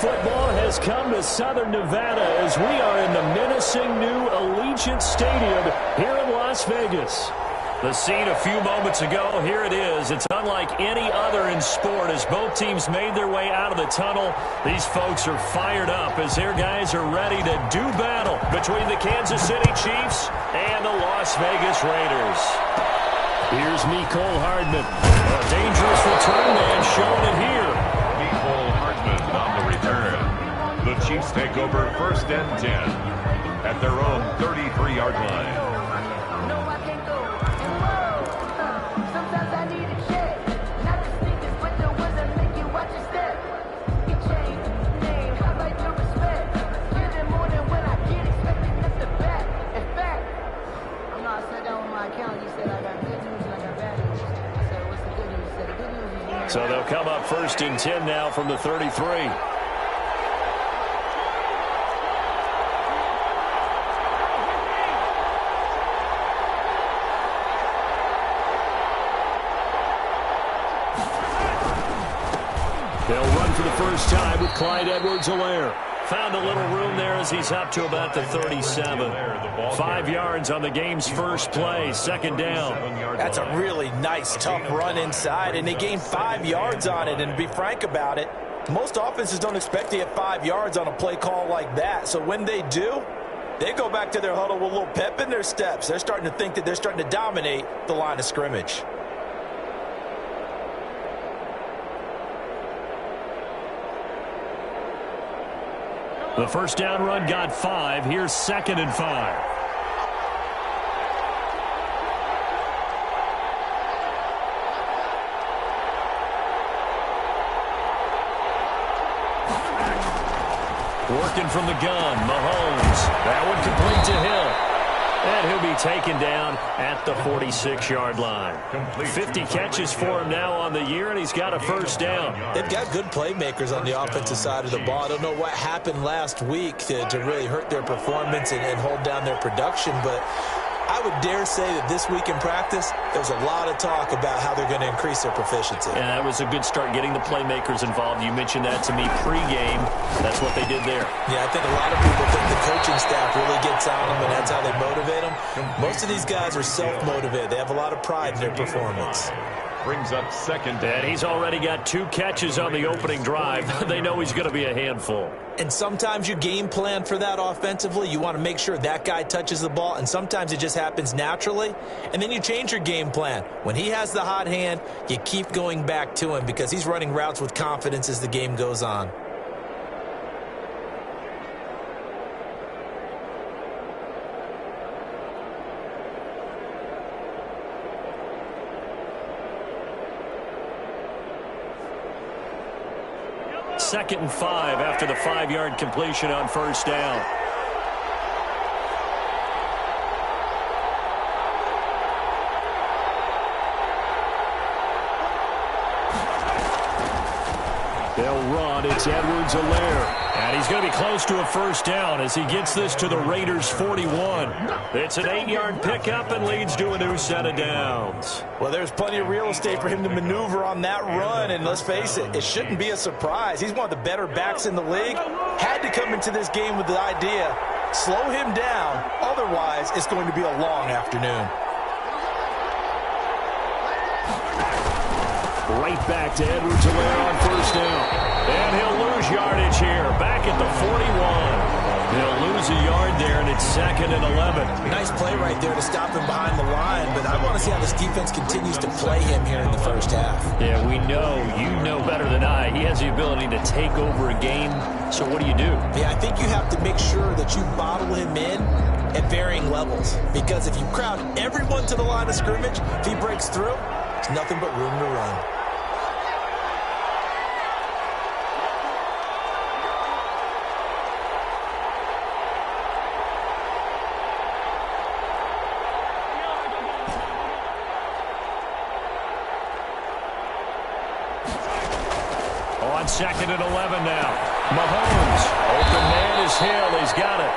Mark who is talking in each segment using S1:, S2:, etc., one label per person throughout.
S1: football has come to Southern Nevada as we are in the menacing new Allegiant Stadium here in Las Vegas. The scene a few moments ago, here it is. It's unlike any other in sport as both teams made their way out of the tunnel. These folks are fired up as their guys are ready to do battle between the Kansas City Chiefs and the Las Vegas Raiders. Here's Mecole Hardman. A dangerous return man showing it here.
S2: Mecole Hardman on the return. The Chiefs take over 1st and 10 at their own 33-yard line.
S1: So they'll come up 1st and 10 now from the 33. They'll run for the first time with Clyde Edwards-Helaire. Found a little room there as he's up to about the 37. 5 yards on the game's first play, 2nd down.
S3: That's a really nice, tough run inside, and they gained 5 yards on it. And to be frank about it, most offenses don't expect to get 5 yards on a play call like that. So when they do, they go back to their huddle with a little pep in their steps. They're starting to think that they're starting to dominate the line of scrimmage.
S1: The first down run got 5. Here's 2nd and 5. Working from the gun, Mahomes. That one complete to Hill. And he'll be taken down at the 46-yard line. 50 catches for him now on the year, and he's got a first down.
S3: They've got good playmakers on the offensive side of the ball. I don't know what happened last week to really hurt their performance and hold down their production, but I would dare say that this week in practice, there's a lot of talk about how they're going to increase their proficiency.
S1: And that was a good start getting the playmakers involved. You mentioned that to me pregame. That's what they did there.
S3: Yeah, I think a lot of people think the coaching staff really gets on them, and that's how they motivate them. Most of these guys are self-motivated. They have a lot of pride in their performance.
S2: Brings up 2nd down.
S1: And he's already got 2 catches on the opening drive. They know he's going to be a handful.
S3: And sometimes you game plan for that offensively. You want to make sure that guy touches the ball, and sometimes it just happens naturally. And then you change your game plan. When he has the hot hand, you keep going back to him because he's running routes with confidence as the game goes on.
S1: Second and 5 after the 5-yard completion on first down. They'll run. It's Edwards-Helaire. And he's going to be close to a first down as he gets this to the Raiders' 41. It's an 8-yard pickup and leads to a new set of downs.
S3: Well, there's plenty of real estate for him to maneuver on that run, and let's face it, it shouldn't be a surprise. He's one of the better backs in the league. Had to come into this game with the idea, slow him down, otherwise it's going to be a long afternoon.
S1: Right back to Edwards-Helaire on first down. And he'll lose yardage here, back at the 41. They'll lose a yard there, and it's 2nd and 11.
S3: Nice play right there to stop him behind the line, but I want to see how this defense continues to play him here in the first half.
S1: Yeah, we know, you know better than I, he has the ability to take over a game. So what do you do?
S3: Yeah, I think you have to make sure that you bottle him in at varying levels, because if you crowd everyone to the line of scrimmage, if he breaks through, there's nothing but room to run.
S1: On 2nd and 11 now. Mahomes. Open man is Hill. He's got it.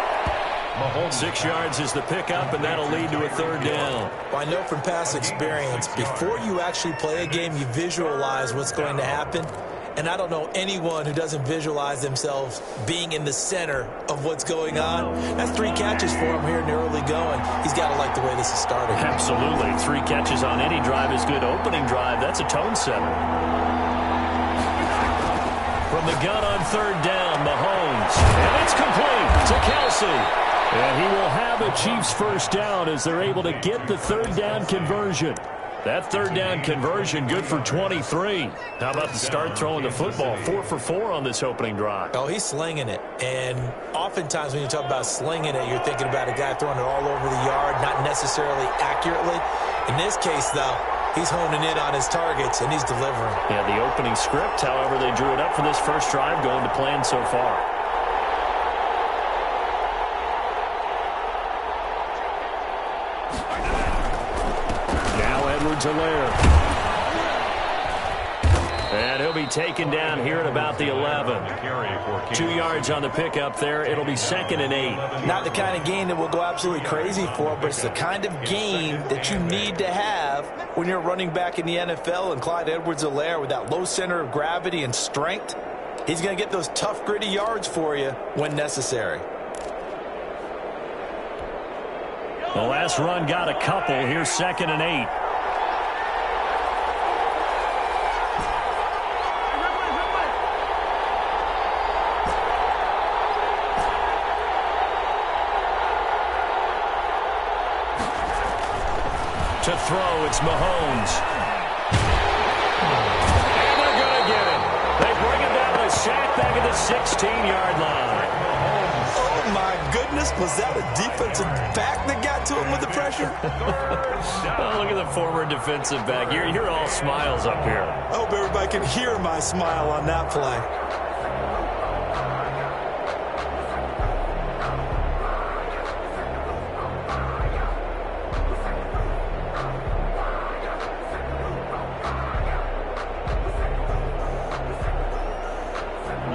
S1: Mahomes. 6 yards is the pickup, and that'll lead to a 3rd down.
S3: Well, I know from past experience, before you actually play a game, you visualize what's going to happen. And I don't know anyone who doesn't visualize themselves being in the center of what's going on. That's 3 catches for him here in the early going. He's got to like the way this is starting.
S1: Absolutely. 3 catches on any drive is good. Opening drive, that's a tone setter. From the gun on 3rd down, Mahomes. And it's complete to Kelce. And he will have a Chiefs first down as they're able to get the 3rd down conversion. That 3rd down conversion good for 23. How about the start throwing the football? 4 for 4 on this opening drive.
S3: Oh, he's slinging it. And oftentimes when you talk about slinging it, you're thinking about a guy throwing it all over the yard, not necessarily accurately. In this case, though, he's honing in on his targets, and he's delivering.
S1: Yeah, the opening script, however, they drew it up for this first drive, going to plan so far. Edwards-Helaire. And he'll be taken down here at about the 11. 2 yards on the pickup there. It'll be 2nd and 8.
S3: Not the kind of gain that will go absolutely crazy for, but it's the kind of gain that you need to have when you're running back in the NFL. And Clyde Edwards-Helaire, with that low center of gravity and strength, he's going to get those tough, gritty yards for you when necessary.
S1: The last run got a couple. Here's 2nd and 8. To throw, it's Mahomes. And they're going to get it. They bring it down with a sack back at the 16-yard line.
S3: Oh, my goodness. Was that a defensive back that got to him with the pressure?
S1: Oh, look at the former defensive back. You're all smiles up here.
S3: I hope everybody can hear my smile on that play.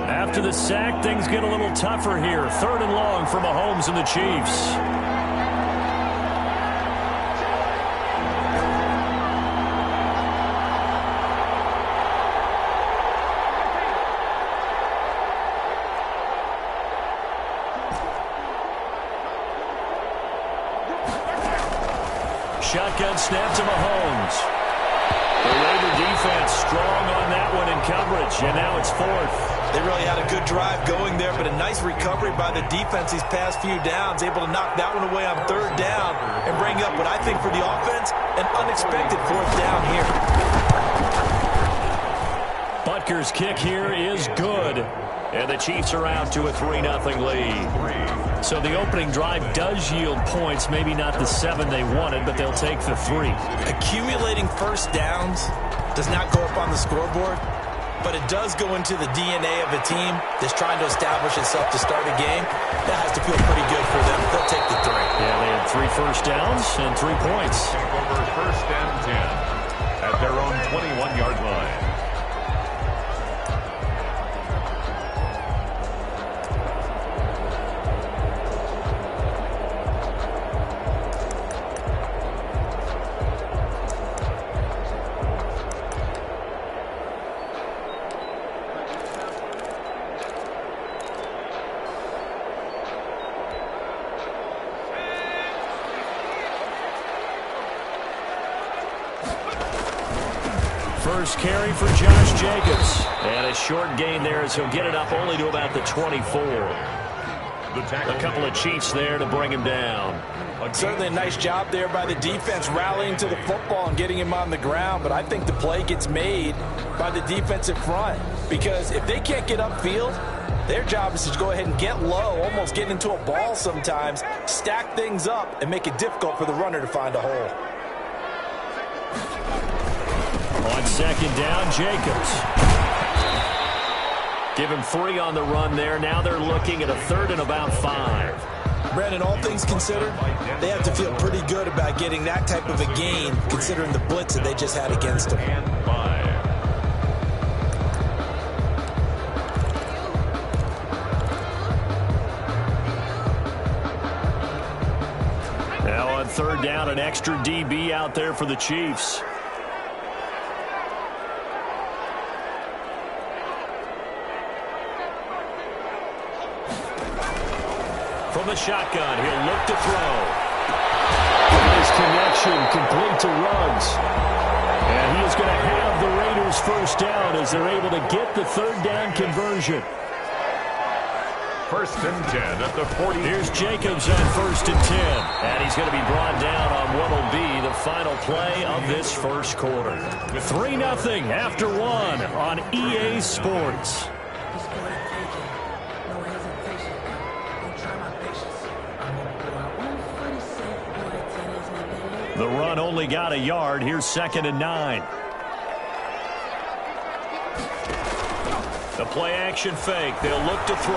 S1: After the sack, things get a little tougher here. 3rd and long for Mahomes and the Chiefs. Shotgun snap to Mahomes. The Raider defense strong on that one in coverage, and now it's 4th.
S3: They really had a good drive going there, but a nice recovery by the defense these past few downs, able to knock that one away on 3rd down and bring up what I think for the offense, an unexpected 4th down here.
S1: Butker's kick here is good, and the Chiefs are out to a 3-0 lead. So the opening drive does yield points, maybe not the 7 they wanted, but they'll take the 3.
S3: Accumulating first downs does not go up on the scoreboard, but it does go into the DNA of a team that's trying to establish itself to start a game. That has to feel pretty good for them. They'll take the 3.
S1: Yeah, they had 3 first downs and 3 points.
S2: Take over 1st and 10 at their own 21-yard line.
S1: First carry for Josh Jacobs. And a short gain there as he'll get it up only to about the 24. A couple of Chiefs there to bring him down.
S3: Certainly a nice job there by the defense rallying to the football and getting him on the ground. But I think the play gets made by the defensive front, because if they can't get upfield, their job is to go ahead and get low, almost get into a ball sometimes, stack things up, and make it difficult for the runner to find a hole.
S1: On 2nd down, Jacobs. Give him 3 on the run there. Now they're looking at a 3rd and about 5.
S3: Brandon, all things considered, they have to feel pretty good about getting that type of a gain, considering the blitz that they just had against them.
S1: Now on 3rd down, an extra DB out there for the Chiefs. From the shotgun, he'll look to throw. His connection complete to Ruggs. And he is going to have the Raiders first down as they're able to get the third down conversion.
S2: First and 10 at the 40.
S1: Here's Jacobs on first and 10. And he's going to be brought down on what will be the final play of this first quarter. 3-0 after one on EA Sports. The run only got a yard. Here's 2nd and 9. The play action fake. They'll look to throw.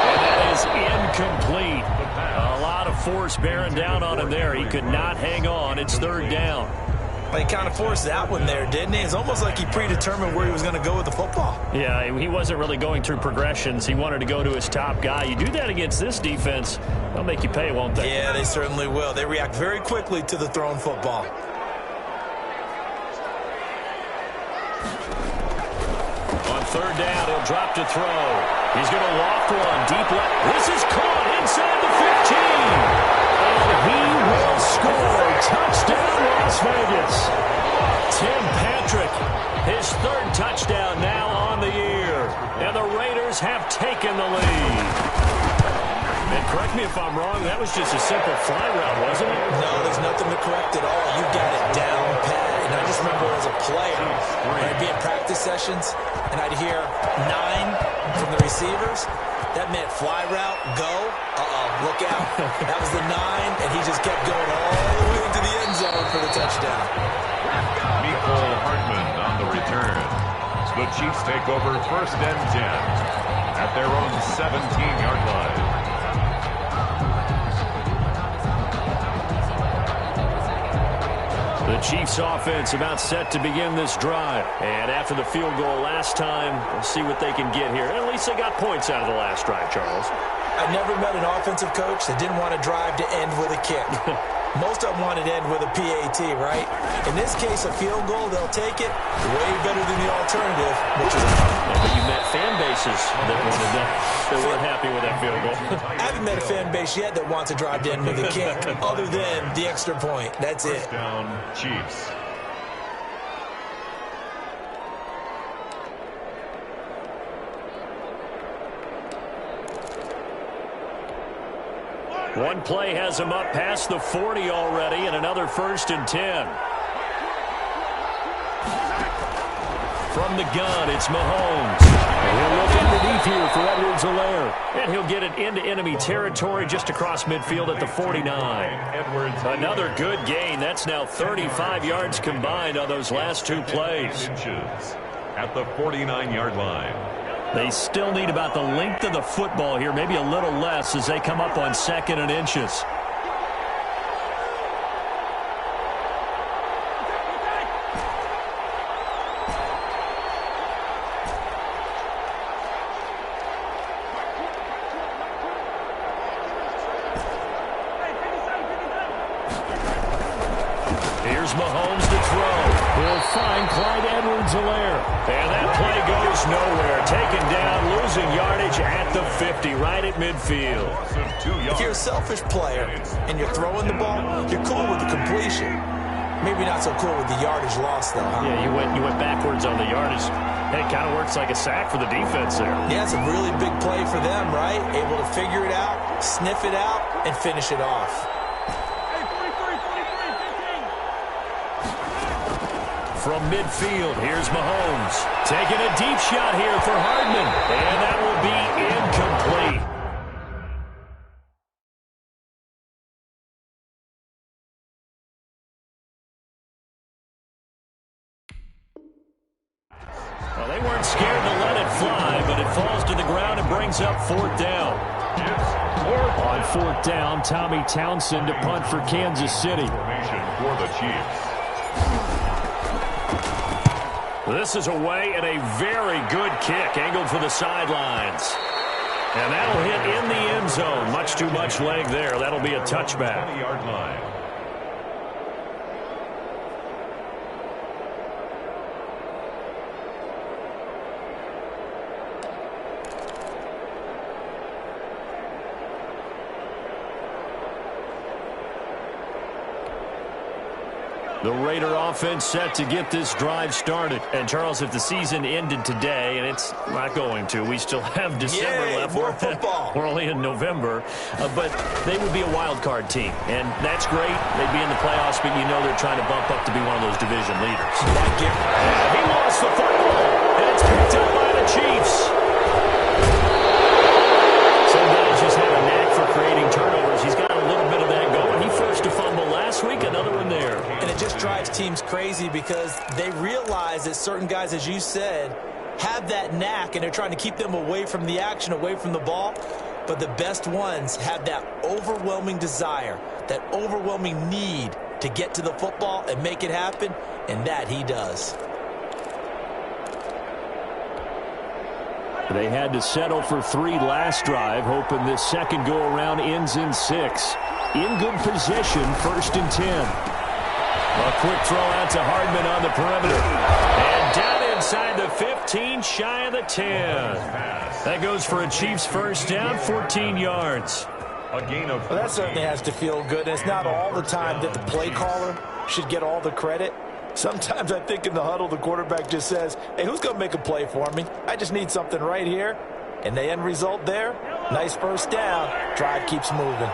S1: And that is incomplete. A lot of force bearing down on him there. He could not hang on. It's third down.
S3: He kind of forced that one there, didn't he? It's almost like he predetermined where he was going to go with the football.
S1: Yeah, he wasn't really going through progressions. He wanted to go to his top guy. You do that against this defense, they'll make you pay, won't they?
S3: Yeah, they certainly will. They react very quickly to the thrown football.
S1: On third down, he'll drop to throw. He's going to loft one deep left. This is caught inside the 15. And he will score. Touchdown, Las Vegas. Tim Patrick, his third touchdown now on the year. And the Raiders have taken the lead. And correct me if I'm wrong, that was just a simple fly route, wasn't it?
S3: No, there's nothing to correct at all. You got it down pat. And I just remember as a player, when I'd be in practice sessions, and I'd hear 9 from the receivers. That meant fly route, go. Look out. That was the 9, and he just kept going all the way into the end zone for the touchdown.
S2: Mecole Hardman on the return. The Chiefs take over first and 10 at their own 17-yard line.
S1: The Chiefs offense about set to begin this drive. And after the field goal last time, we'll see what they can get here. At least they got points out of the last drive, Charles.
S3: I never met an offensive coach that didn't want to drive to end with a kick. Most of them wanted to end with a PAT, right? In this case, a field goal, they'll take it way better than the alternative, which is a punt.
S1: But you met fan bases that wanted that, that weren't happy with that field goal.
S3: I haven't met a fan base yet that wants to drive to end with a kick, other than the extra point. That's it.
S2: First down, Chiefs.
S1: One play has him up past the 40 already, and another first and 10. From the gun, it's Mahomes. And he'll look underneath here for Edwards-Helaire. And he'll get it into enemy territory just across midfield at the 49.
S2: Edwards.
S1: Another good gain. That's now 35 yards combined on those last two plays.
S2: Inches at the 49-yard line.
S1: They still need about the length of the football here, maybe a little less as they come up on 2nd and inches. Here's Mahomes to throw. He'll find Clyde Edwards-Helaire. And that play goes nowhere. Taken down, losing yardage at the 50, right at midfield.
S3: If you're a selfish player and you're throwing the ball, you're cool with the completion. Maybe not so cool with the yardage loss, though, huh?
S1: Yeah, you went backwards on the yardage. Hey, it kind of works like a sack for the defense there.
S3: Yeah, it's a really big play for them, right? Able to figure it out, sniff it out, and finish it off.
S1: From midfield, here's Mahomes. Taking a deep shot here for Hardman. And that will be incomplete. Well, they weren't scared to let it fly, but it falls to the ground and brings up 4th down. On 4th down, Tommy Townsend to punt for Kansas City.
S2: Formation for the Chiefs.
S1: This is away and a very good kick, angled for the sidelines. And that'll hit in the end zone. Much too much leg there. That'll be a touchback.
S2: 20-yard line.
S1: The Raider offense set to get this drive started. And, Charles, if the season ended today, and it's not going to, we still have December left.
S3: More football.
S1: We're only in November. But they would be a wild card team. And that's great. They'd be in the playoffs, but you know they're trying to bump up to be one of those division leaders. He lost the football, and it's picked up by the Chiefs. Some guys just have a knack for creating turnovers. He's got a little bit of that going. He forced a fumble last week, another one there.
S3: And it just drives teams crazy because they realize that certain guys, as you said, have that knack, and they're trying to keep them away from the action, away from the ball. But the best ones have that overwhelming desire, that overwhelming need to get to the football and make it happen, and that he does.
S1: They had to settle for 3 last drive, hoping this second go-around ends in 6. In good position, 1st and 10. A quick throw out to Hardman on the perimeter. And down inside the 15, shy of the 10. That goes for a Chiefs first down, 14 yards.
S2: A gain of...
S3: Well, that certainly has to feel good. It's not all the time that the play caller should get all the credit. Sometimes I think in the huddle, the quarterback just says, hey, who's going to make a play for me? I just need something right here. And the end result there, nice first down. Drive keeps moving.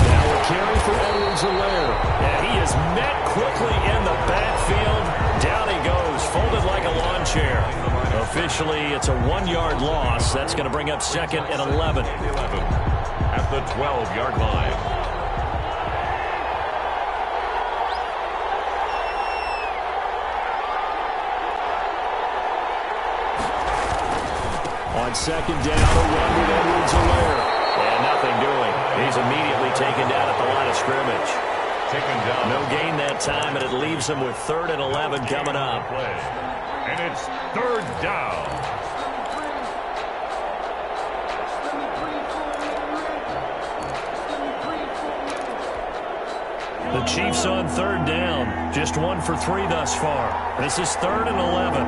S1: Now a carry for Edwards-Helaire. And he is met quickly in the backfield. Down he goes, folded like a lawn chair. Officially, it's a 1-yard loss. That's going to bring up 2nd and 11.
S2: At the 12-yard line.
S1: On 2nd down, a run with Edwards-Helaire. And nothing doing. He's immediately taken down at the line of scrimmage.
S2: Taken down.
S1: No gain that time, and it leaves him with 3rd and 11 coming up.
S2: And it's 3rd down.
S1: The Chiefs on 3rd down. Just 1 for 3 thus far. This is 3rd and 11.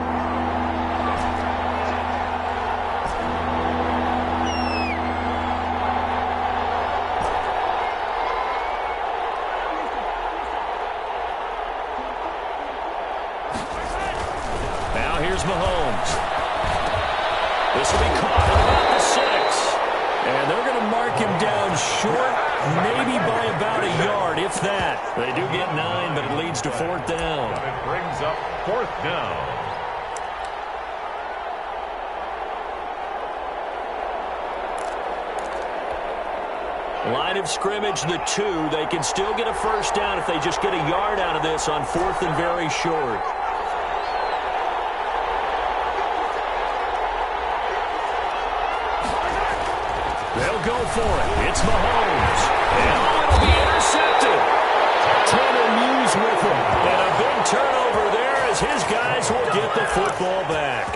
S1: Mahomes. This will be caught at about the 6. And they're going to mark him down short, maybe by about a yard, if that. They do get 9, but it leads to 4th down.
S2: It brings up 4th down.
S1: Line of scrimmage, the 2. They can still get a first down if they just get a yard out of this on 4th and very short. They'll go for it. It's Mahomes. And it'll be intercepted. Tanner Muse with him. And a big turnover there as his guys will get the football back.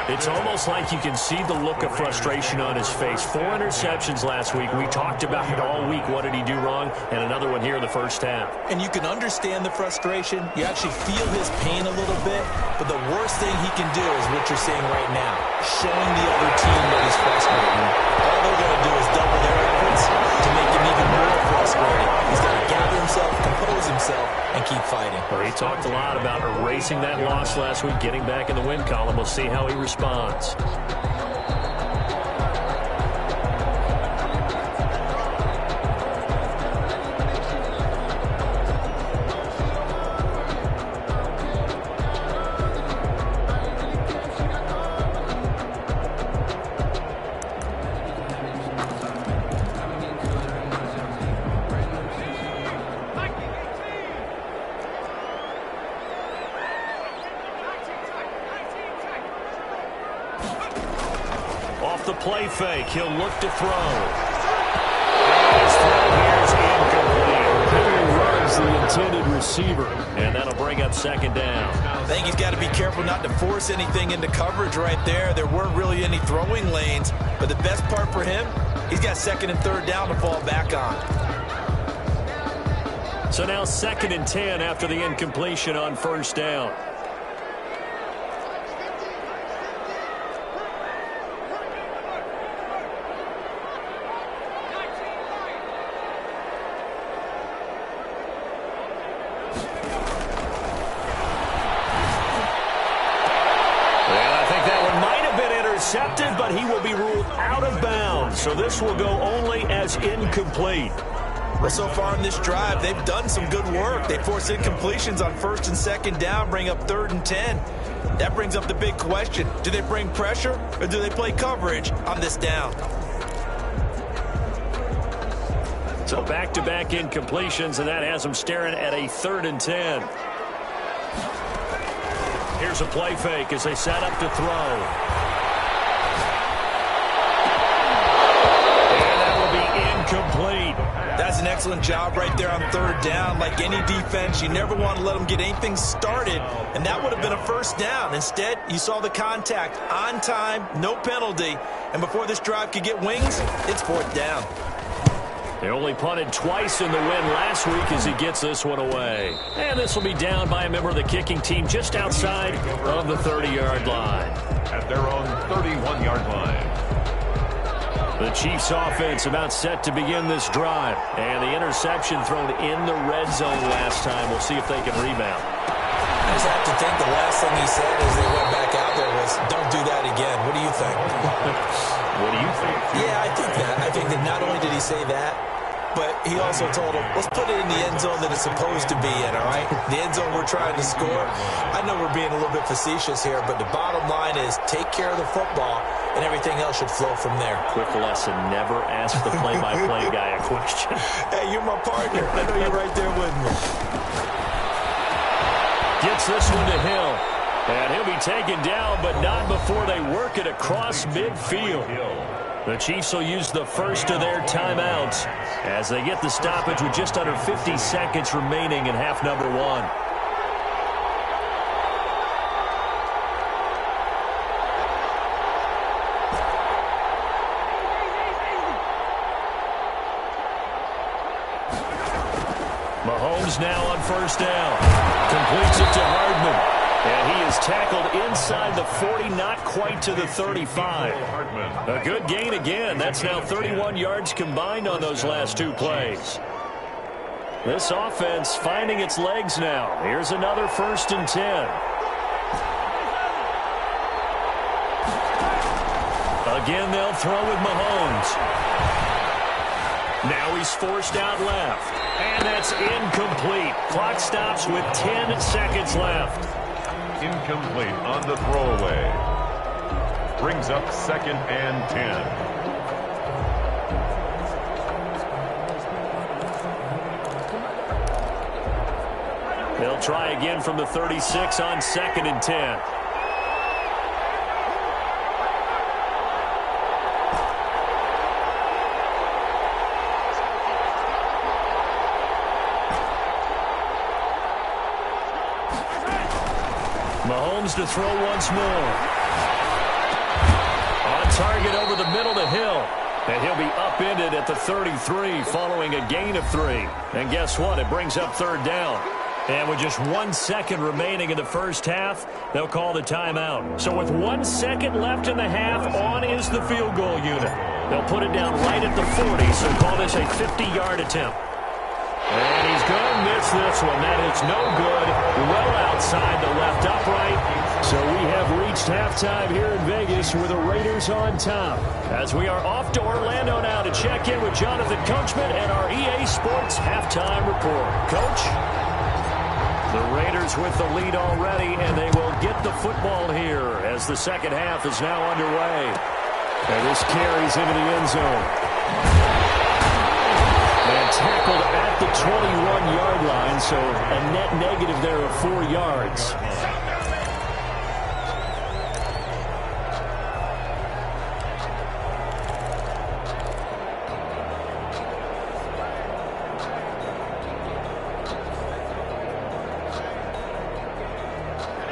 S1: It's almost like you can see the look of frustration on his face. 4 interceptions last week. We talked about it all week. What did he do wrong? And another one here in the first half.
S3: And you can understand the frustration. You actually feel his pain a little bit. But the worst thing he can do is what you're seeing right now. Showing the other team that he's frustrated. All they're going to do is double their efforts to make him even more frustrated. He's got to gather himself, compose himself, and keep fighting.
S1: Well, he talked a lot about erasing that loss last week, getting back in the win column. We'll see how he responds. Play fake. He'll look to throw. His throw here is incomplete. Henry runs the intended receiver, and that'll bring up 2nd down.
S3: I think he's got to be careful not to force anything into coverage right there. There weren't really any throwing lanes, but the best part for him, he's got 2nd and 3rd down to fall back on.
S1: So now 2nd and 10 after the incompletion on 1st down. intercepted, but he will be ruled out of bounds. So this will go only as incomplete.
S3: Well, so far in this drive, they've done some good work. They force incompletions on 1st and 2nd down, bring up 3rd and 10. That brings up the big question. Do they bring pressure or do they play coverage on this down?
S1: So back-to-back incompletions, and that has them staring at a 3rd and 10. Here's a play fake as they set up to throw. Complete.
S3: That's an excellent job right there on 3rd down. Like any defense, you never want to let them get anything started, and that would have been a 1st down. Instead, you saw the contact on time, no penalty, and before this drive could get wings, it's 4th down.
S1: They only punted twice in the win last week as he gets this one away. And this will be down by a member of the kicking team just outside of the 30-yard line.
S2: At their own 31-yard line.
S1: The Chiefs offense about set to begin this drive. And the interception thrown in the red zone last time. We'll see if they can rebound.
S3: I just have to think the last thing he said as they went back out there was, don't do that again. What do you think?
S1: What do you think?
S3: Yeah, I think that. I think that not only did he say that, but he also told him, let's put it in the end zone that it's supposed to be in, all right? The end zone we're trying to score. I know we're being a little bit facetious here, but the bottom line is take care of the football, and everything else should flow from there.
S1: Quick lesson, never ask the play-by-play guy a question.
S3: Hey, you're my partner. I know you're right there with me.
S1: Gets this one to Hill. And he'll be taken down, but not before they work it across midfield. The Chiefs will use the first of their timeouts as they get the stoppage with just under 50 seconds remaining in half number 1. Mahomes now on 1st down. Completes it to Hardman. And he is tackled inside the 40, not quite to the 35. A good gain again. That's now 31 yards combined on those last 2 plays. This offense finding its legs now. Here's another 1st and 10. Again, they'll throw with Mahomes. Now he's forced out left. And that's incomplete. Clock stops with 10 seconds left.
S2: Incomplete on the throwaway. Brings up 2nd and 10.
S1: They'll try again from the 36 on 2nd and 10. Mahomes to throw once more. On target over the middle to Hill. And he'll be upended at the 33 following a gain of 3. And guess what? It brings up 3rd down. And with just 1 second remaining in the first half, they'll call the timeout. So with 1 second left in the half, on is the field goal unit. They'll put it down right at the 40, so call this a 50-yard attempt. And he's going to miss this one. That is no good. Well outside the left upright. So we have reached halftime here in Vegas with the Raiders on top. As we are off to Orlando now to check in with Jonathan Coachman and our EA Sports halftime report. Coach? The Raiders with the lead already, and they will get the football here as the second half is now underway. And this carries into the end zone. And tackled at the 21-yard line, so a net negative there of 4 yards.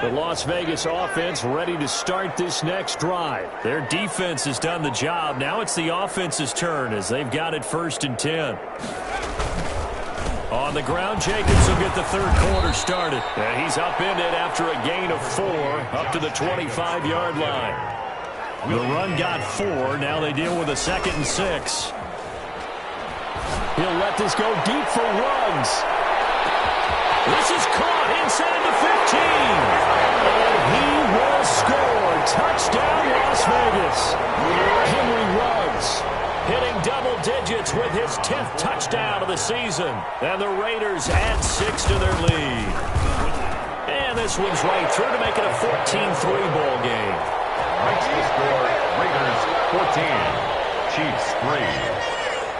S1: The Las Vegas offense ready to start this next drive. Their defense has done the job. Now it's the offense's turn as they've got it 1st and 10. On the ground, Jacobs will get the third quarter started. And he's upended after a gain of 4 up to the 25-yard line. The run got 4. Now they deal with a 2nd and 6. He'll let this go deep for Ruggs. This is caught inside the 15. And he will score. Touchdown, Las Vegas. his 10th touchdown of the season. And the Raiders add 6 to their lead. And this one's right through to make it a 14-3 ball game.
S2: Makes the score Raiders 14, Chiefs 3.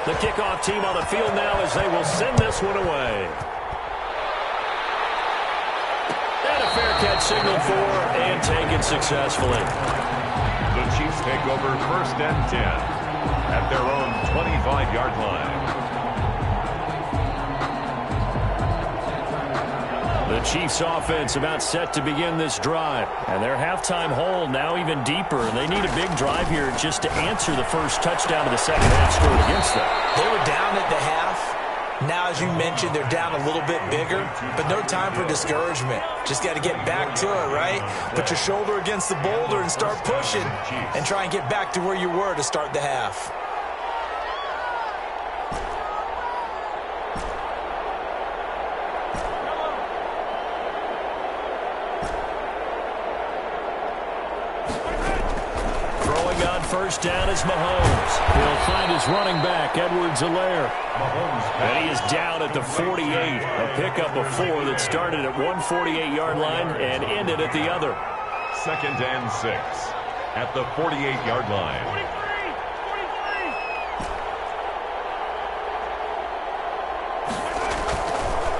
S1: The kickoff team on the field now as they will send this one away. And a fair catch signaled for and taken successfully.
S2: The Chiefs take over 1st and 10 at their own 25-yard line.
S1: The Chiefs offense about set to begin this drive. And their halftime hole now even deeper. They need a big drive here just to answer the first touchdown of the second half scored against them.
S3: They were down at the half. Now, as you mentioned, they're down a little bit bigger, but no time for discouragement. Just got to get back to it, right? Put your shoulder against the boulder and start pushing and try and get back to where you were to start the half.
S1: First down is Mahomes. He'll find his running back, Edwards-Helaire. And he is down at the 48. A pickup of 4 that started at one 48-yard line and ended at the other.
S2: 2nd and 6 at the 48-yard line.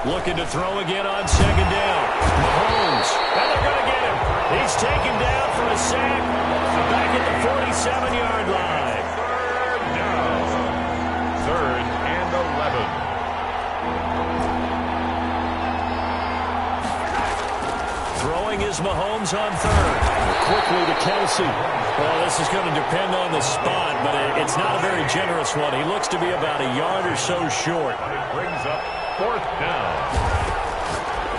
S1: Looking to throw again on 2nd down. Mahomes. And they're going to get him. He's taken down for a sack. Back at the 47-yard line.
S2: 3rd down. 3rd and 11.
S1: Throwing is Mahomes on 3rd. Quickly to Kelsey. Well, this is going to depend on the spot, but it's not a very generous one. He looks to be about a yard or so short.
S2: It brings up 4th down.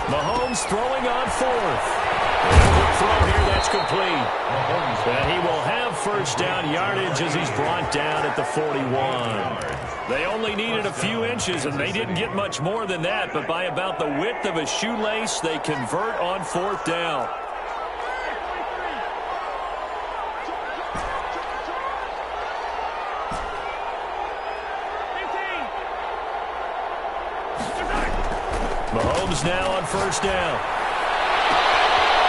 S1: Mahomes throwing on 4th. Quick throw here, that's complete. And he will have first down yardage as he's brought down at the 41. They only needed a few inches, and they didn't get much more than that, but by about the width of a shoelace, they convert on 4th down. Mahomes now on first down.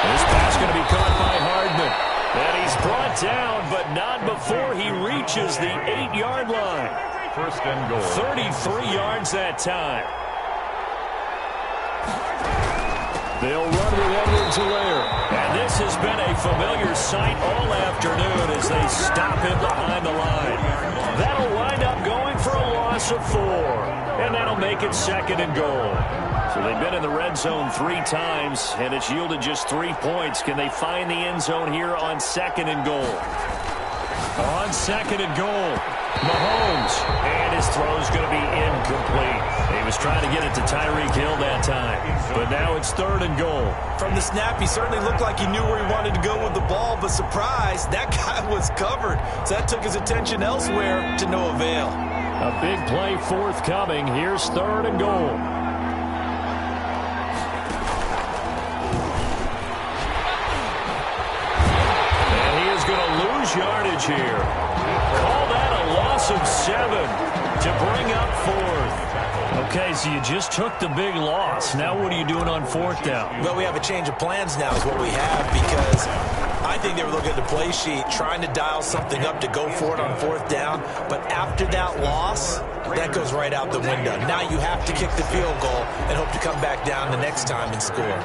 S1: This pass going to be caught by Hardman. And he's brought down, but not before he reaches the 8-yard line.
S2: 1st and goal.
S1: 33 yards that time. They'll run with Edwards-Helaire. And this has been a familiar sight all afternoon as they stop him behind the line. That'll wind up going for a loss of 4. And that'll make it 2nd and goal. So they've been in the red zone 3 times, and it's yielded just 3 points. Can they find the end zone here on 2nd and goal? On 2nd and goal, Mahomes, and his throw's going to be incomplete. He was trying to get it to Tyreek Hill that time, but now it's 3rd and goal.
S3: From the snap, he certainly looked like he knew where he wanted to go with the ball, but surprise, that guy was covered. So that took his attention elsewhere to no avail.
S1: A big play forthcoming. Here's 3rd and goal. Yardage here. Call that a loss of 7 to bring up 4th. Okay, so you just took the big loss. Now what are you doing on 4th down?
S3: Well, we have a change of plans now is what we have, because I think they were looking at the play sheet, trying to dial something up to go for it on 4th down. But after that loss, that goes right out the window. Now you have to kick the field goal and hope to come back down the next time and score.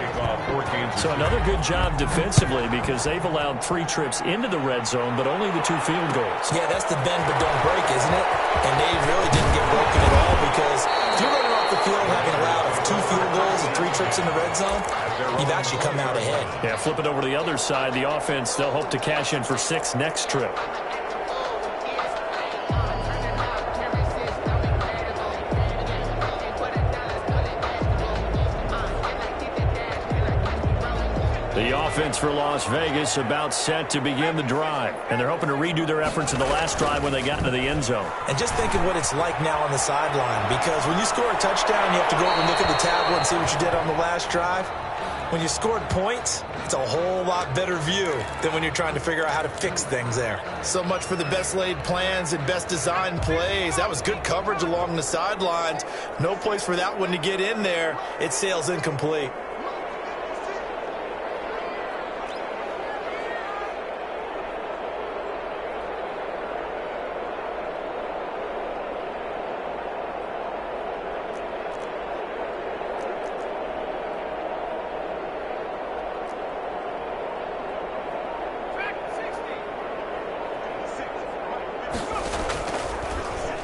S1: So another good job defensively, because they've allowed 3 trips into the red zone, but only the 2 field goals.
S3: Yeah, that's the bend but don't break, isn't it? And they really didn't get broken at all, because if you're running off the field having allowed 2 field goals and 3 trips in the red zone, you've actually come out ahead.
S1: Yeah, flip it over to the other side. The offense, they'll hope to cash in for 6 next trip. The offense for Las Vegas about set to begin the drive. And they're hoping to redo their efforts in the last drive when they got into the end zone.
S3: And just think of what it's like now on the sideline, because when you score a touchdown, you have to go over and look at the tablet and see what you did on the last drive. When you scored points, it's a whole lot better view than when you're trying to figure out how to fix things there. So much for the best laid plans and best designed plays. That was good coverage along the sidelines. No place for that one to get in there. It sails incomplete.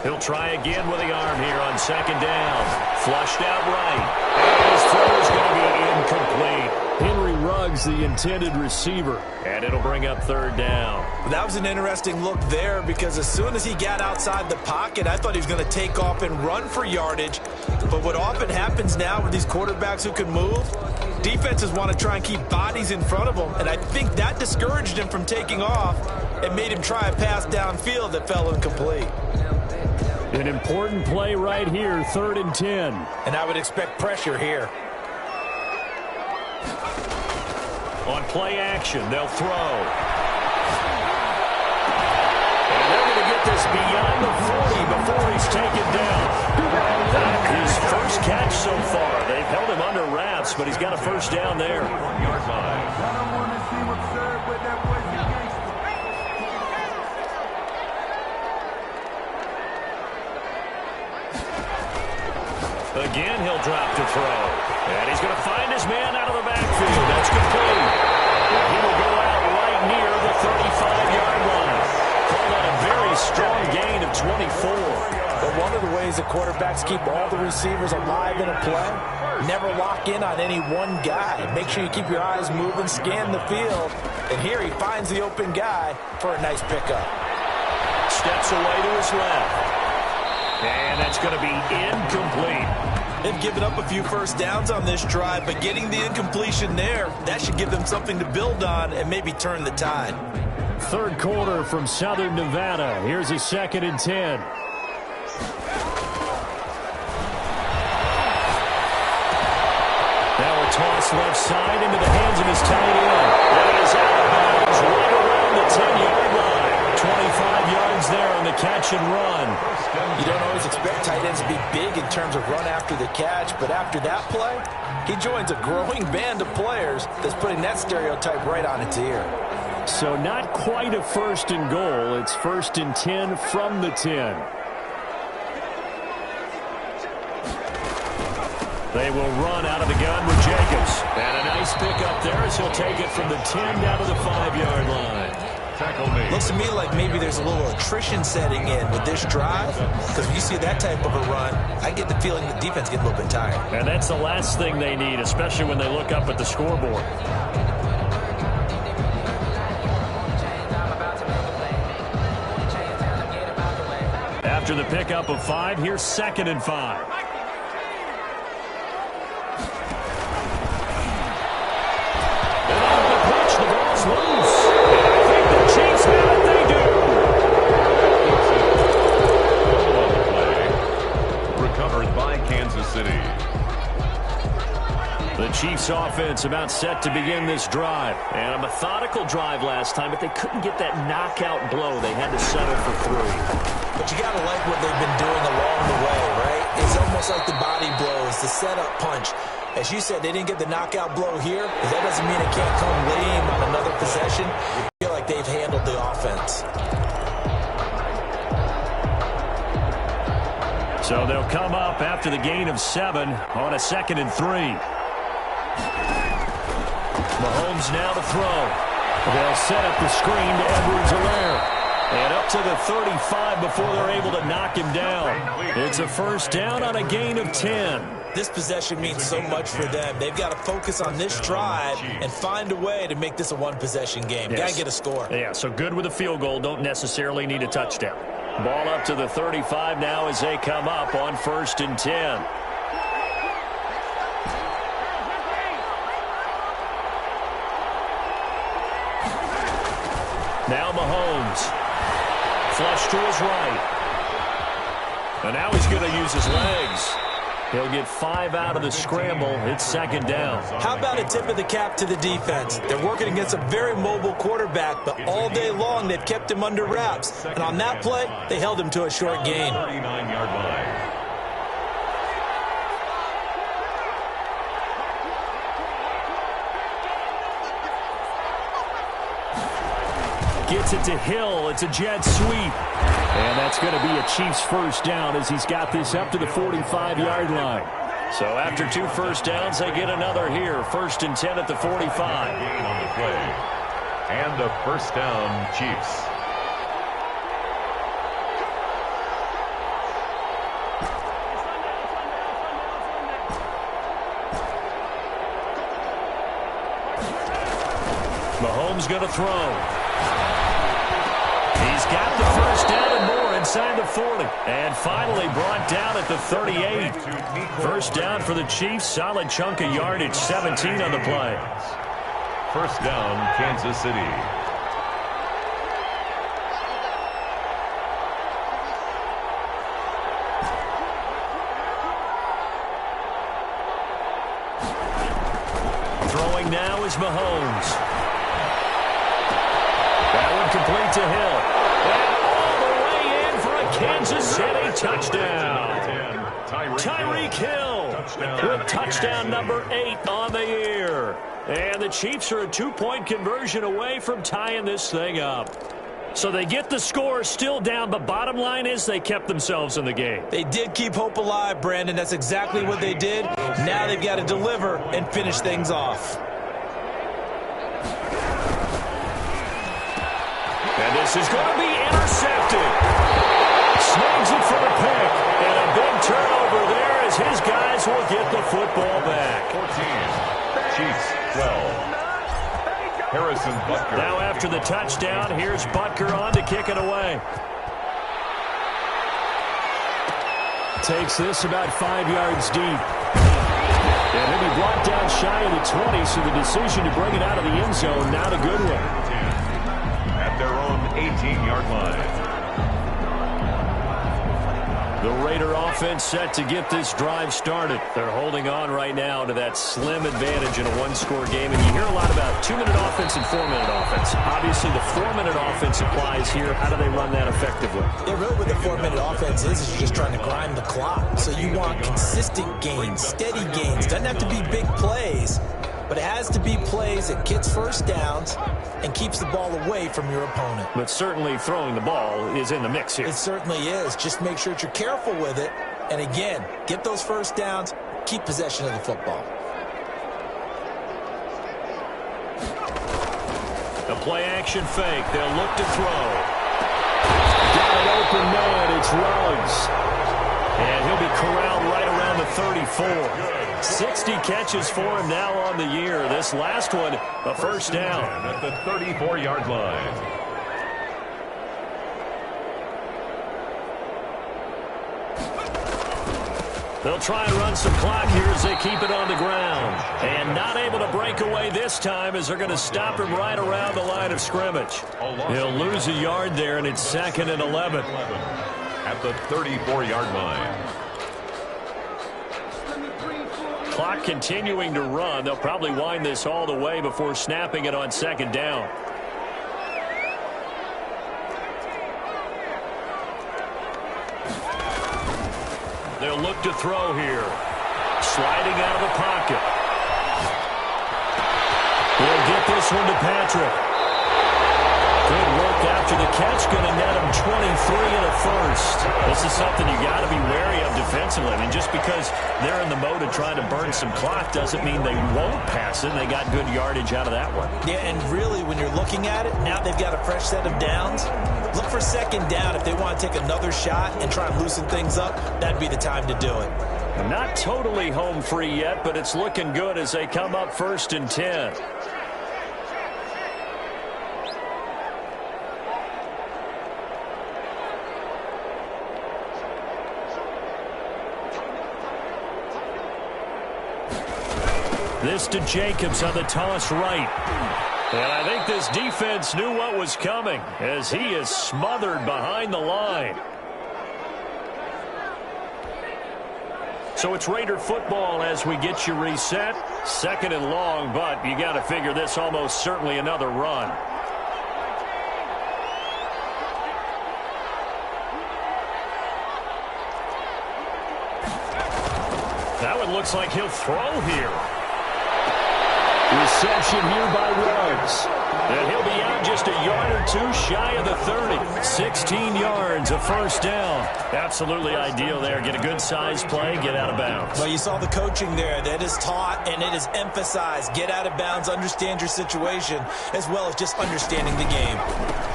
S1: He'll try again with the arm here on second down. Flushed out right. And his throw is going to be incomplete. Henry Ruggs, the intended receiver. And it'll bring up third down.
S3: That was an interesting look there because as soon as he got outside the pocket, I thought he was going to take off and run for yardage. But what often happens now with these quarterbacks who can move, defenses want to try and keep bodies in front of them. And I think that discouraged him from taking off and made him try a pass downfield that fell incomplete.
S1: An important play right here, 3rd and 10.
S3: And I would expect pressure here.
S1: On play action, they'll throw. And they're going to get this beyond the 40 before he's taken down. His first catch so far. They've held him under wraps, but he's got a first down there.
S2: 1-yard line.
S1: Again, he'll drop to throw. And he's going to find his man out of the backfield. That's complete. And he will go out right near the 35-yard line. Call that a very strong gain of 24.
S3: But one of the ways the quarterbacks keep all the receivers alive in a play, never lock in on any one guy. Make sure you keep your eyes moving, scan the field. And here he finds the open guy for a nice pickup.
S1: Steps away to his left. And that's going to be incomplete.
S3: They've given up a few first downs on this drive, but getting the incompletion there, that should give them something to build on and maybe turn the tide.
S1: Third quarter from Southern Nevada. Here's a 2nd and 10. Now a toss left side into the hands of his tight end. That is out of bounds right around the 10-yard line. 25 yards there on the catch and run.
S3: You don't always expect tight ends to be big in terms of run after the catch, but after that play, he joins a growing band of players that's putting that stereotype right on its ear.
S1: So not quite a 1st and goal. It's 1st and 10 from the 10. They will run out of the gun with Jacobs. And a nice pick up there as he'll take it from the 10 down to the 5-yard line.
S2: Tackle made.
S3: Looks to me like maybe there's a little attrition setting in with this drive, because when you see that type of a run, I get the feeling the defense gets a little bit tired.
S1: And that's the last thing they need, especially when they look up at the scoreboard. After the pickup of 5, here's 2nd and 5. And on the pitch, the ball's loose. Chiefs have it, they do.
S2: Recovered by Kansas City.
S1: The Chiefs offense about set to begin this drive. And a methodical drive last time, but they couldn't get that knockout blow. They had to settle for 3.
S3: But you got to like what they've been doing along the way, right? It's almost like the body blows, the setup punch. As you said, they didn't get the knockout blow here, but that doesn't mean it can't come lame on another possession. I feel like they've handled the offense.
S1: So they'll come up after the gain of 7 on a 2nd and 3. Mahomes now to throw. They'll set up the screen to Edwards-Helaire. And up to the 35 before they're able to knock him down. It's a first down on a gain of 10.
S3: This possession means so much for them. They've got to focus on this drive and find a way to make this a one-possession game.
S1: Yes.
S3: Got to get a score.
S1: Yeah, so good with a field goal. Don't necessarily need a touchdown. Ball up to the 35 now as they come up on 1st and 10. Now Mahomes. Flush to his right. And now he's going to use his legs. He'll get 5 out of the scramble. It's second down.
S3: How about a tip of the cap to the defense? They're working against a very mobile quarterback, but all day long they've kept him under wraps. And on that play, they held him to a short gain.
S2: 39-yard line.
S1: Gets it to Hill. It's a jet sweep. And that's going to be a Chiefs first down as he's got this up to the 45-yard line. So after 2 first downs, they get another here. 1st and 10 at the 45.
S2: Gain on the play. And a first down, Chiefs.
S1: Mahomes going to throw. He's got the first down and more inside the 40. And finally brought down at the 38. First down for the Chiefs. Solid chunk of yardage. 17 on the play.
S2: First down, Kansas City.
S1: Throwing now is Mahomes. That one complete to Hill. And all the way in for a Kansas City touchdown. Tyreek Hill with touchdown number 8 on the year. And the Chiefs are a 2-point conversion away from tying this thing up. So they get the score still down, but bottom line is they kept themselves in the game.
S3: They did keep hope alive, Brandon. That's exactly what they did. Now they've got to deliver and finish things off.
S1: And this is going to be intercepted. Snags it for the pick. And a big turnover there as his guys will get the football back.
S2: 14. Chiefs 12. Harrison Butker.
S1: Now after the touchdown, here's Butker on to kick it away. Takes this about 5 yards deep. And he'll be brought down shy of the 20, so the decision to bring it out of the end zone, not a good one.
S2: At their own 18-yard line.
S1: The Raider offense set to get this drive started. They're holding on right now to that slim advantage in a 1-score game. And you hear a lot about 2-minute offense and 4-minute offense. Obviously, the 4-minute offense applies here. How do they run that effectively?
S3: Yeah, really what the 4-minute offense is you're just trying to grind the clock. So you want consistent gains, steady gains. Doesn't have to be big plays, but it has to be plays that gets first downs and keeps the ball away from your opponent.
S1: But certainly throwing the ball is in the mix here.
S3: It certainly is. Just make sure that you're careful with it. And again, get those first downs, keep possession of the football.
S1: A play-action fake. They'll look to throw. Got an open man. It's Ruggs. And he'll be corralled right around the 34. 60 catches for him now on the year. This last one, a first down.
S2: At the 34-yard line.
S1: They'll try and run some clock here as they keep it on the ground. And not able to break away this time as they're going to stop him right around the line of scrimmage. He'll lose a yard there, and it's 2nd and 11.
S2: At the 34-yard line.
S1: Clock continuing to run. They'll probably wind this all the way before snapping it on 2nd down. They'll look to throw here. Sliding out of the pocket. They'll get this one to Patrick. Good work after the catch. Going to net him 23 and a first. This is something you got to be wary of defensively. I mean, just because they're in the mode of trying to burn some clock doesn't mean they won't pass it. They got good yardage out of that one.
S3: Yeah, and really, when you're looking at it, now they've got a fresh set of downs. Look for 2nd down. If they want to take another shot and try and loosen things up, that'd be the time to do it.
S1: Not totally home free yet, but it's looking good as they come up 1st and 10. This to Jacobs on the toss right. And I think this defense knew what was coming as he is smothered behind the line. So it's Raider football as we get you reset. Second and long, but you got to figure this almost certainly another run. That one looks like he'll throw here. Reception here by Ruggs. And he'll be out just a yard or two shy of the 30. 16 yards, a first down. Absolutely ideal there. Get a good size play, get out of bounds.
S3: Well, you saw the coaching there. That is taught and it is emphasized. Get out of bounds, understand your situation, as well as just understanding the game.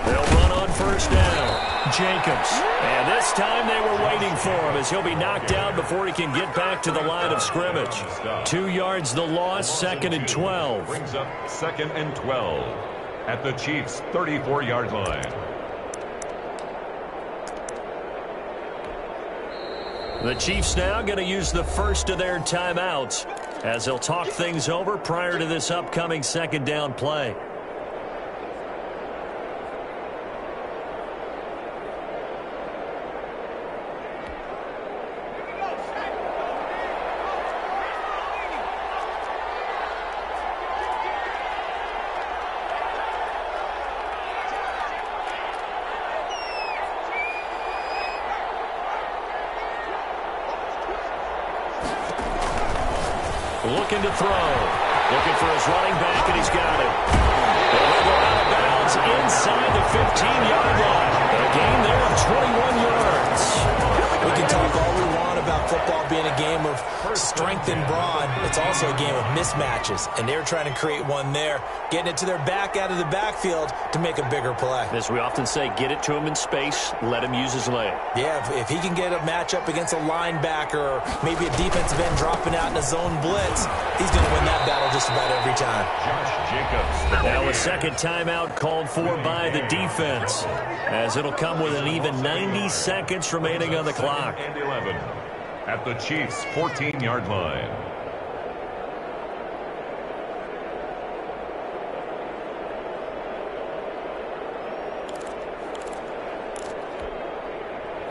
S1: They'll run on first down. Jacobs. And this time they were waiting for him as he'll be knocked down before he can get back to the line of scrimmage. 2 yards the loss, second and 12.
S2: Brings up second and 12 at the Chiefs' 34-yard line.
S1: The Chiefs now going to use the first of their timeouts as they'll talk things over prior to this upcoming second down play. Looking to throw. Looking for his running back, and he's got it. They'll go out of bounds inside the 15-yard line. A gain there of 21 yards.
S3: We can talk all we want about football being a game of strength and brawn. It's also a game of mismatches, and they're trying to create one there, getting it to their back out of the backfield to make a bigger play.
S1: As we often say, get it to him in space, let him use his leg.
S3: Yeah, if he can get a matchup against a linebacker or maybe a defensive end dropping out in a zone blitz, he's going to win that battle just about every time.
S2: Josh Jacobs.
S1: Now a second timeout called for by the defense, as it'll come with an even 90 seconds remaining on the clock.
S2: And 11 at the Chiefs' 14-yard line.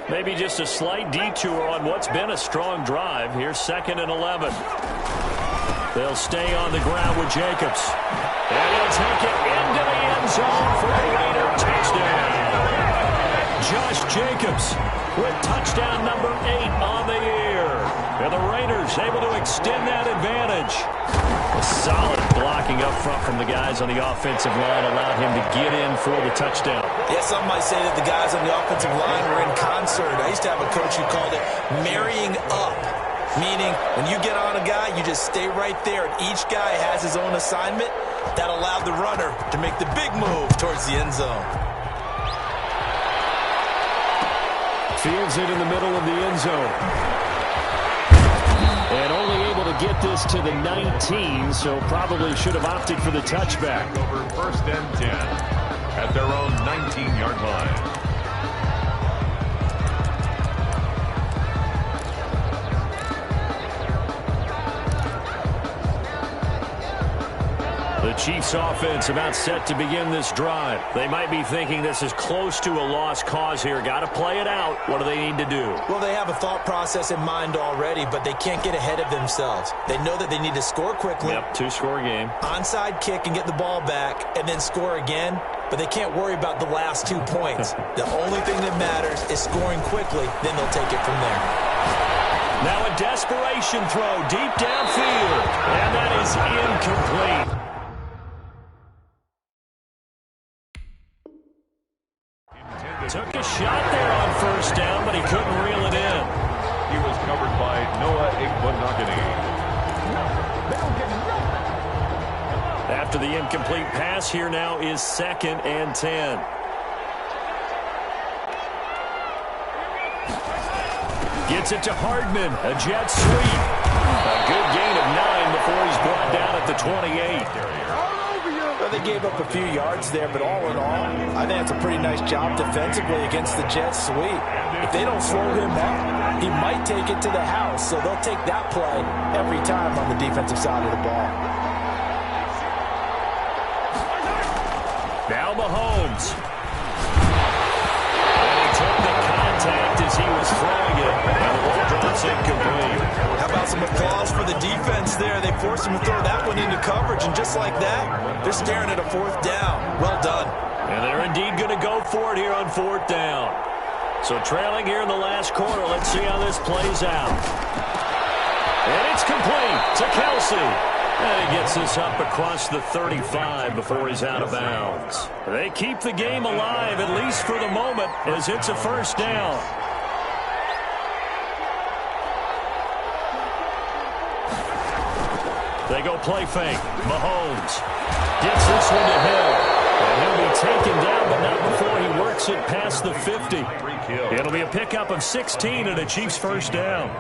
S1: Maybe just a slight detour on what's been a strong drive. Here's second and 11. They'll stay on the ground with Jacobs. And he'll take it into the end zone for a Raider touchdown. Josh Jacobs with touchdown number 8 on the year. And the Raiders able to extend that advantage. A solid blocking up front from the guys on the offensive line allowed him to get in for the touchdown.
S3: Yeah, some might say that the guys on the offensive line were in concert. I used to have a coach who called it marrying up, meaning when you get on a guy, you just stay right there, and each guy has his own assignment. That allowed the runner to make the big move towards the end zone.
S1: Fields it in the middle of the end zone. And only able to get this to the 19, so probably should have opted for the touchback.
S2: Over first and 10 at their own 19-yard line.
S1: The Chiefs offense about set to begin this drive. They might be thinking this is close to a lost cause here. Got to play it out. What do they need to do?
S3: Well, they have a thought process in mind already, but they can't get ahead of themselves. They know that they need to score quickly.
S1: Yep, 2-score game.
S3: Onside kick and get the ball back and then score again, but they can't worry about the last 2 points. The only thing that matters is scoring quickly, then they'll take it from there.
S1: Now a desperation throw deep downfield, and that is incomplete. Took a shot there on first down, but he couldn't reel it in.
S2: He was covered by Noah Igbenogany.
S1: After the incomplete pass, here now is second and 10. Gets it to Hardman, a jet sweep. A good gain of 9 before he's brought down at the 28.
S3: Well, they gave up a few yards there, but all in all, I think it's a pretty nice job defensively against the jet sweep. If they don't slow him up, he might take it to the house, so they'll take that play every time on the defensive side of the ball. Now
S1: Mahomes. And he took the contact contact as he was throwing it, and the ball drops incomplete.
S3: How about some applause for the defense there? They forced him to throw that one into coverage, and just like that, they're staring at a fourth down. Well done.
S1: And they're indeed going to go for it here on fourth down. So trailing here in the last quarter, let's see how this plays out. And it's complete to Kelce. And he gets this up across the 35 before he's out of bounds. They keep the game alive, at least for the moment, as it's a first down. They go play fake. Mahomes gets this one to Hill. And he'll be taken down, but not before he works it past the 50. It'll be a pickup of 16 and a Chiefs first down.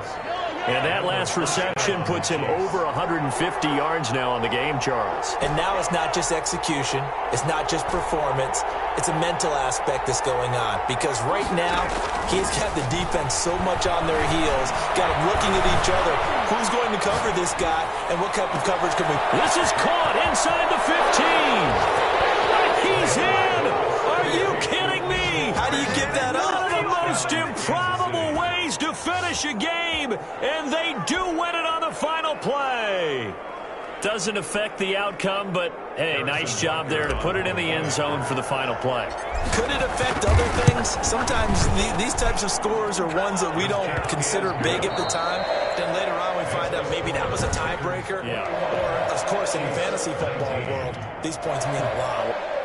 S1: And that last reception puts him over 150 yards now on the game, Charles.
S3: And now it's not just execution. It's not just performance. It's a mental aspect that's going on. Because right now, he's got the defense so much on their heels, got them looking at each other. Who's going to cover this guy, and what type of coverage can we...
S1: This is caught inside the 15. He's in. Are you kidding me?
S3: How do you give that up?
S1: One of the most improbable ways to finish a game, and they do win it on the final play. Doesn't affect the outcome, but, hey, nice job there to put it in the end zone for the final play.
S3: Could it affect other things? Sometimes these types of scores are ones that we don't consider big at the time. Then later on we find out maybe that was a tiebreaker.
S1: Yeah.
S3: Or, of course, in the fantasy football world, these points mean a lot.